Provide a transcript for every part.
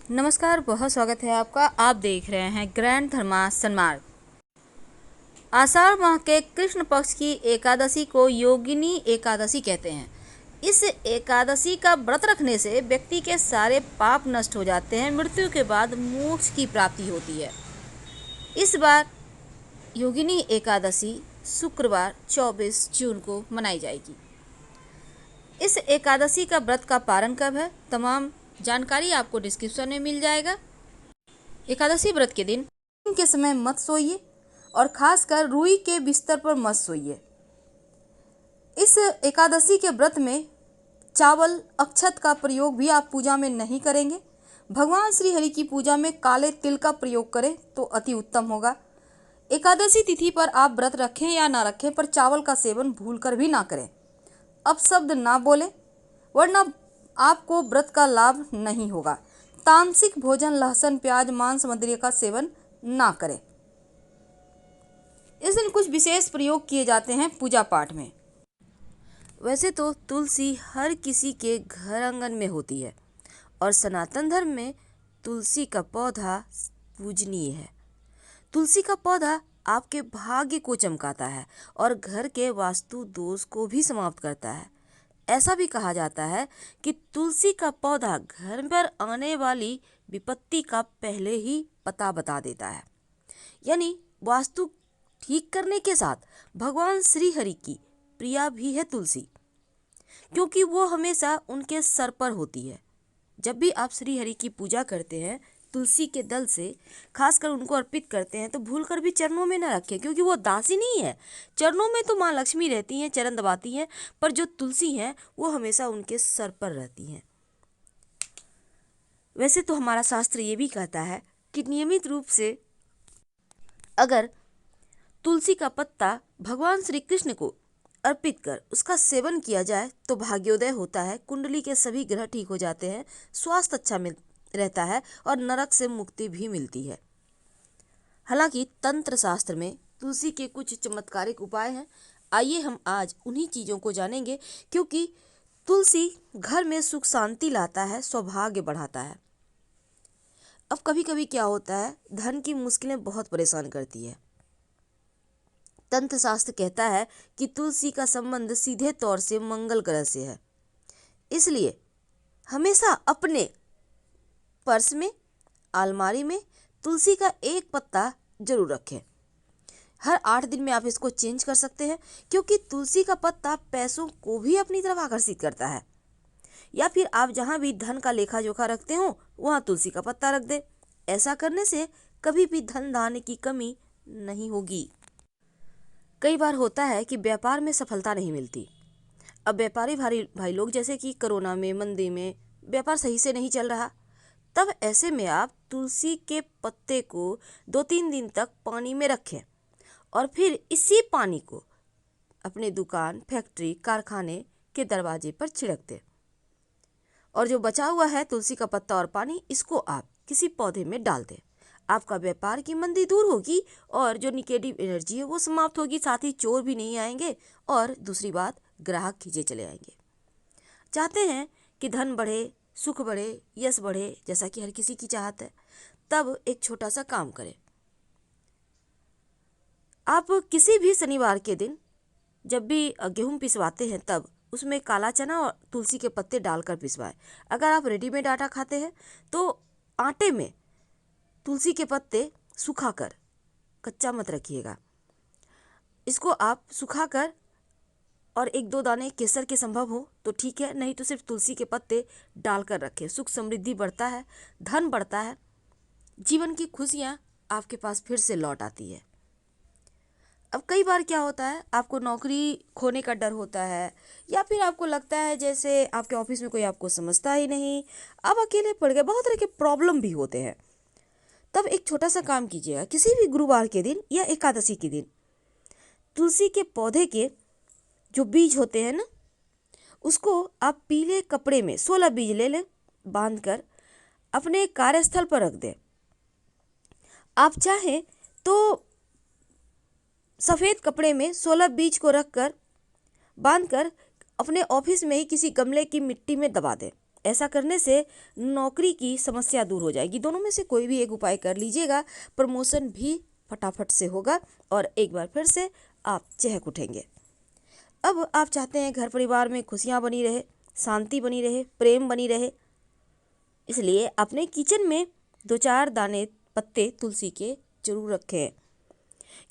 नमस्कार, बहुत स्वागत है आपका। आप देख रहे हैं ग्रैंड धर्मा सन्मार्ग। आषाढ़ माह के कृष्ण पक्ष की एकादशी को योगिनी एकादशी कहते हैं। इस एकादशी का व्रत रखने से व्यक्ति के सारे पाप नष्ट हो जाते हैं, मृत्यु के बाद मोक्ष की प्राप्ति होती है। इस बार योगिनी एकादशी शुक्रवार 24 जून को मनाई जाएगी। इस एकादशी का व्रत का पारण कब है, तमाम जानकारी आपको डिस्क्रिप्शन में मिल जाएगा। एकादशी व्रत के दिन के समय मत सोइए और खासकर रुई के बिस्तर पर मत सोइए। इस एकादशी के व्रत में चावल अक्षत का प्रयोग भी आप पूजा में नहीं करेंगे। भगवान श्री हरि की पूजा में काले तिल का प्रयोग करें तो अति उत्तम होगा। एकादशी तिथि पर आप व्रत रखें या ना रखें, पर चावल का सेवन भूलकर भी ना करें। अपशब्द ना बोलें, वरना आपको व्रत का लाभ नहीं होगा। तामसिक भोजन, लहसुन, प्याज, मांस, मदिरा का सेवन ना करें। इस दिन कुछ विशेष प्रयोग किए जाते हैं पूजा पाठ में। वैसे तो तुलसी हर किसी के घर आंगन में होती है और सनातन धर्म में तुलसी का पौधा पूजनीय है। तुलसी का पौधा आपके भाग्य को चमकाता है और घर के वास्तु दोष को भी समाप्त करता है। ऐसा भी कहा जाता है कि तुलसी का पौधा घर पर आने वाली विपत्ति का पहले ही पता बता देता है। यानी वास्तु ठीक करने के साथ भगवान श्री हरि की प्रिया भी है तुलसी, क्योंकि वो हमेशा उनके सर पर होती है। जब भी आप श्री हरि की पूजा करते हैं, तुलसी के दल से खासकर उनको अर्पित करते हैं, तो भूलकर भी चरणों में न रखें, क्योंकि वो दासी नहीं है। चरणों में तो माँ लक्ष्मी रहती हैं, चरण दबाती हैं, पर जो तुलसी हैं वो हमेशा उनके सर पर रहती हैं। वैसे तो हमारा शास्त्र ये भी कहता है कि नियमित रूप से अगर तुलसी का पत्ता भगवान श्री कृष्ण को अर्पित कर उसका सेवन किया जाए तो भाग्योदय होता है, कुंडली के सभी ग्रह ठीक हो जाते हैं, स्वास्थ्य अच्छा रहता है और नरक से मुक्ति भी मिलती है। हालांकि तंत्र शास्त्र में तुलसी के कुछ चमत्कारिक उपाय हैं। आइए हम आज उन्हीं चीज़ों को जानेंगे, क्योंकि तुलसी घर में सुख शांति लाता है, सौभाग्य बढ़ाता है। अब कभी कभी क्या होता है, धन की मुश्किलें बहुत परेशान करती है। तंत्र शास्त्र कहता है कि तुलसी का संबंध सीधे तौर से मंगल ग्रह से है, इसलिए हमेशा अपने पर्स में, अलमारी में तुलसी का एक पत्ता जरूर रखें। हर 8 दिन में आप इसको चेंज कर सकते हैं, क्योंकि तुलसी का पत्ता पैसों को भी अपनी तरफ आकर्षित करता है। या फिर आप जहां भी धन का लेखा जोखा रखते हो वहां तुलसी का पत्ता रख दें। ऐसा करने से कभी भी धन धान्य की कमी नहीं होगी। कई बार होता है कि व्यापार में सफलता नहीं मिलती। अब व्यापारी भाई लोग, जैसे कि कोरोना में, मंदी में व्यापार सही से नहीं चल रहा, तब ऐसे में आप तुलसी के पत्ते को 2-3 दिन तक पानी में रखें और फिर इसी पानी को अपने दुकान, फैक्ट्री, कारखाने के दरवाजे पर छिड़क दें। और जो बचा हुआ है तुलसी का पत्ता और पानी, इसको आप किसी पौधे में डाल दें। आपका व्यापार की मंदी दूर होगी और जो निगेटिव एनर्जी है वो समाप्त होगी। साथ ही चोर भी नहीं आएंगे और दूसरी बात, ग्राहक खींचे चले आएंगे। चाहते हैं कि धन बढ़े, सुख बढ़े, यश बढ़े, जैसा कि हर किसी की चाहत है, तब एक छोटा सा काम करें। आप किसी भी शनिवार के दिन जब भी गेहूं पिसवाते हैं, तब उसमें काला चना और तुलसी के पत्ते डालकर पिसवाएं। अगर आप रेडीमेड आटा खाते हैं तो आटे में तुलसी के पत्ते सुखाकर, कच्चा मत रखिएगा, इसको आप सुखाकर और 1-2 दाने केसर के संभव हो तो ठीक है, नहीं तो सिर्फ तुलसी के पत्ते डालकर रखें। सुख समृद्धि बढ़ता है, धन बढ़ता है, जीवन की खुशियाँ आपके पास फिर से लौट आती है। अब कई बार क्या होता है, आपको नौकरी खोने का डर होता है, या फिर आपको लगता है जैसे आपके ऑफिस में कोई आपको समझता ही नहीं, आप अकेले पड़ गए, बहुत तरह के प्रॉब्लम भी होते हैं। तब एक छोटा सा काम कीजिएगा, किसी भी गुरुवार के दिन या एकादशी के दिन तुलसी के पौधे के जो बीज होते हैं ना, उसको आप पीले कपड़े में 16 बीज ले लें, बांधकर अपने कार्यस्थल पर रख दें। आप चाहें तो सफ़ेद कपड़े में 16 बीज को रखकर बांधकर अपने ऑफिस में ही किसी गमले की मिट्टी में दबा दें। ऐसा करने से नौकरी की समस्या दूर हो जाएगी। दोनों में से कोई भी एक उपाय कर लीजिएगा, प्रमोशन भी फटाफट से होगा और एक बार फिर से आप चहक उठेंगे। अब आप चाहते हैं घर परिवार में खुशियाँ बनी रहे, शांति बनी रहे, प्रेम बनी रहे, इसलिए अपने किचन में 2-4 दाने पत्ते तुलसी के जरूर रखें,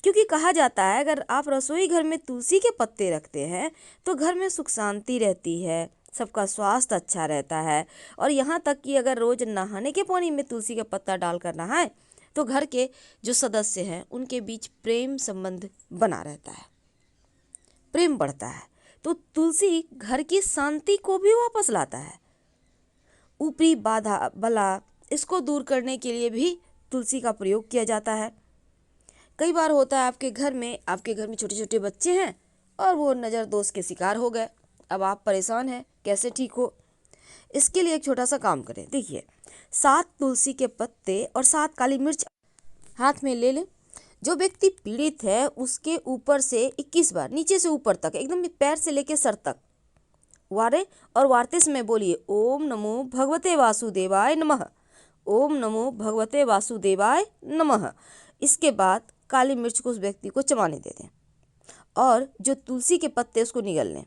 क्योंकि कहा जाता है अगर आप रसोई घर में तुलसी के पत्ते रखते हैं तो घर में सुख शांति रहती है, सबका स्वास्थ्य अच्छा रहता है। और यहाँ तक कि अगर रोज नहाने के पानी में तुलसी का पत्ता डालकर नहाएं तो घर के जो सदस्य हैं उनके बीच प्रेम संबंध बना रहता है, प्रेम बढ़ता है। तो तुलसी घर की शांति को भी वापस लाता है। ऊपरी बाधा बला इसको दूर करने के लिए भी तुलसी का प्रयोग किया जाता है। कई बार होता है आपके घर में छोटे छोटे बच्चे हैं और वो नज़र दोष के शिकार हो गए। अब आप परेशान हैं कैसे ठीक हो। इसके लिए एक छोटा सा काम करें। देखिए, 7 तुलसी के पत्ते और 7 काली मिर्च हाथ में ले लें। जो व्यक्ति पीड़ित है उसके ऊपर से 21 बार नीचे से ऊपर तक एकदम पैर से लेकर सर तक वारे और वार्ते में बोलिए ओम नमो भगवते वासुदेवाय नमः, ओम नमो भगवते वासुदेवाय नमः। इसके बाद काली मिर्च को उस व्यक्ति को चबाने दे दें और जो तुलसी के पत्ते उसको निगल लें।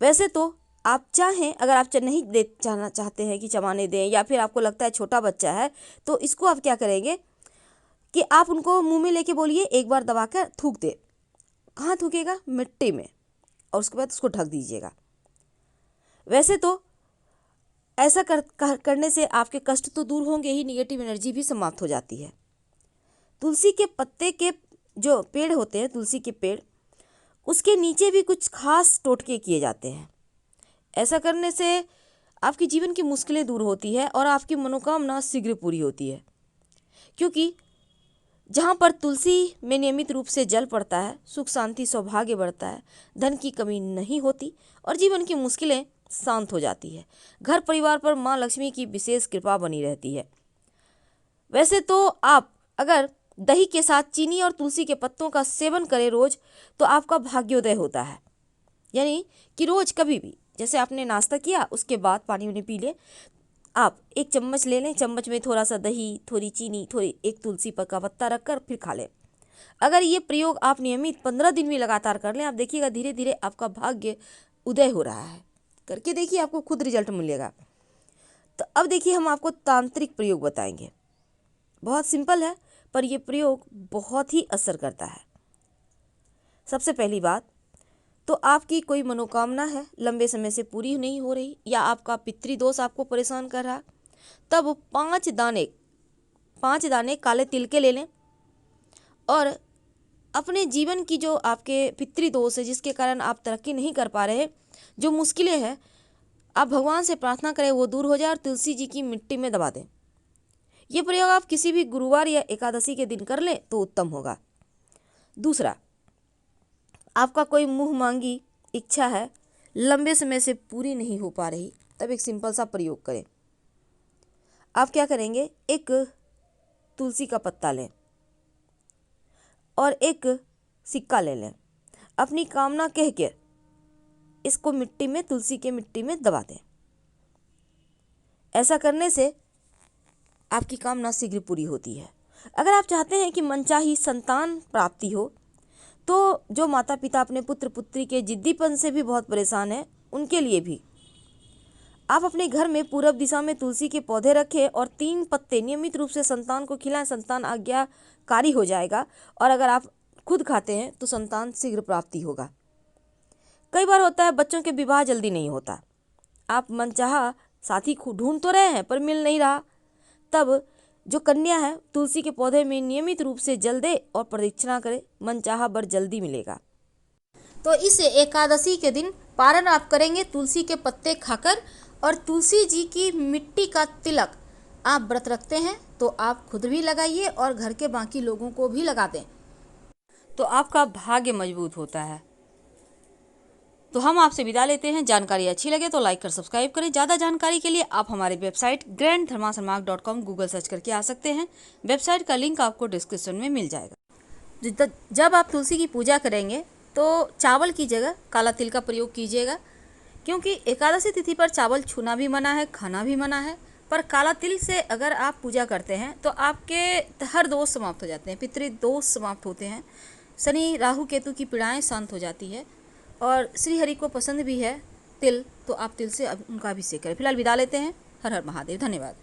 वैसे तो आप चाहें, अगर आप नहीं दे जाना चाहते हैं कि चबाने दें या फिर आपको लगता है छोटा बच्चा है, तो इसको आप क्या करेंगे कि आप उनको मुंह में लेके बोलिए एक बार दबाकर थूक दे। कहाँ थूकेगा? मिट्टी में, और उसके बाद उसको ढक दीजिएगा। वैसे तो ऐसा करने से आपके कष्ट तो दूर होंगे ही, निगेटिव एनर्जी भी समाप्त हो जाती है। तुलसी के पत्ते के जो पेड़ होते हैं, तुलसी के पेड़, उसके नीचे भी कुछ खास टोटके किए जाते हैं। ऐसा करने से आपके जीवन की मुश्किलें दूर होती है और आपकी मनोकामना शीघ्र पूरी होती है। क्योंकि जहाँ पर तुलसी में नियमित रूप से जल पड़ता है, सुख शांति सौभाग्य बढ़ता है, धन की कमी नहीं होती और जीवन की मुश्किलें शांत हो जाती है। घर परिवार पर माँ लक्ष्मी की विशेष कृपा बनी रहती है। वैसे तो आप अगर दही के साथ चीनी और तुलसी के पत्तों का सेवन करें रोज, तो आपका भाग्योदय होता है। यानी कि रोज कभी भी, जैसे आपने नाश्ता किया उसके बाद पानी उन्हें पी ले, आप 1 चम्मच ले लें, चम्मच में थोड़ा सा दही, थोड़ी चीनी, थोड़ी 1 तुलसी का पत्ता रखकर फिर खा लें। अगर ये प्रयोग आप नियमित 15 दिन भी लगातार कर लें, आप देखिएगा धीरे धीरे आपका भाग्य उदय हो रहा है। करके देखिए, आपको खुद रिजल्ट मिलेगा। तो अब देखिए, हम आपको तांत्रिक प्रयोग बताएंगे। बहुत सिंपल है पर यह प्रयोग बहुत ही असर करता है। सबसे पहली बात तो आपकी कोई मनोकामना है लंबे समय से पूरी नहीं हो रही, या आपका पितृदोष आपको परेशान कर रहा, तब 5 दाने काले तिल के ले लें और अपने जीवन की जो आपके पितृदोष है जिसके कारण आप तरक्की नहीं कर पा रहे, जो मुश्किलें हैं, आप भगवान से प्रार्थना करें वो दूर हो जाए और तुलसी जी की मिट्टी में दबा दें। ये प्रयोग आप किसी भी गुरुवार या एकादशी के दिन कर लें तो उत्तम होगा। दूसरा, आपका कोई मुंह मांगी इच्छा है लंबे समय से पूरी नहीं हो पा रही, तब एक सिंपल सा प्रयोग करें। आप क्या करेंगे, एक तुलसी का पत्ता लें और एक सिक्का ले लें, अपनी कामना कह के इसको मिट्टी में, तुलसी के मिट्टी में दबा दें। ऐसा करने से आपकी कामना शीघ्र पूरी होती है। अगर आप चाहते हैं कि मनचाही संतान प्राप्ति हो, तो जो माता पिता अपने पुत्र पुत्री के जिद्दीपन से भी बहुत परेशान हैं, उनके लिए भी आप अपने घर में पूरब दिशा में तुलसी के पौधे रखें और 3 पत्ते नियमित रूप से संतान को खिलाएं। संतान आज्ञाकारी हो जाएगा और अगर आप खुद खाते हैं तो संतान शीघ्र प्राप्ति होगा। कई बार होता है बच्चों के विवाह जल्दी नहीं होता, आप मनचाहा साथी ढूंढ तो रहे हैं पर मिल नहीं रहा, तब जो कन्या है तुलसी के पौधे में नियमित रूप से जल दे और प्रदक्षिणा करे, मनचाहा वर जल्दी मिलेगा। तो इस एकादशी के दिन पारण आप करेंगे तुलसी के पत्ते खाकर, और तुलसी जी की मिट्टी का तिलक आप व्रत रखते हैं तो आप खुद भी लगाइए और घर के बाकी लोगों को भी लगा दें, तो आपका भाग्य मजबूत होता है। तो हम आपसे विदा लेते हैं। जानकारी अच्छी लगे तो लाइक कर सब्सक्राइब करें। ज़्यादा जानकारी के लिए आप हमारे वेबसाइट granddharmasarmark.com गूगल सर्च करके आ सकते हैं। वेबसाइट का लिंक आपको डिस्क्रिप्शन में मिल जाएगा। जब आप तुलसी की पूजा करेंगे तो चावल की जगह काला तिल का प्रयोग कीजिएगा, क्योंकि एकादशी तिथि पर चावल छूना भी मना है, खाना भी मना है। पर काला तिल से अगर आप पूजा करते हैं तो आपके हर दोष समाप्त हो जाते हैं, पितृदोष समाप्त होते हैं, शनि राहु केतु की पीड़ाएं शांत हो जाती है। और श्री हरि को पसंद भी है तिल, तो आप तिल से उनका अभिषेक करें। फिलहाल विदा लेते हैं। हर हर महादेव। धन्यवाद।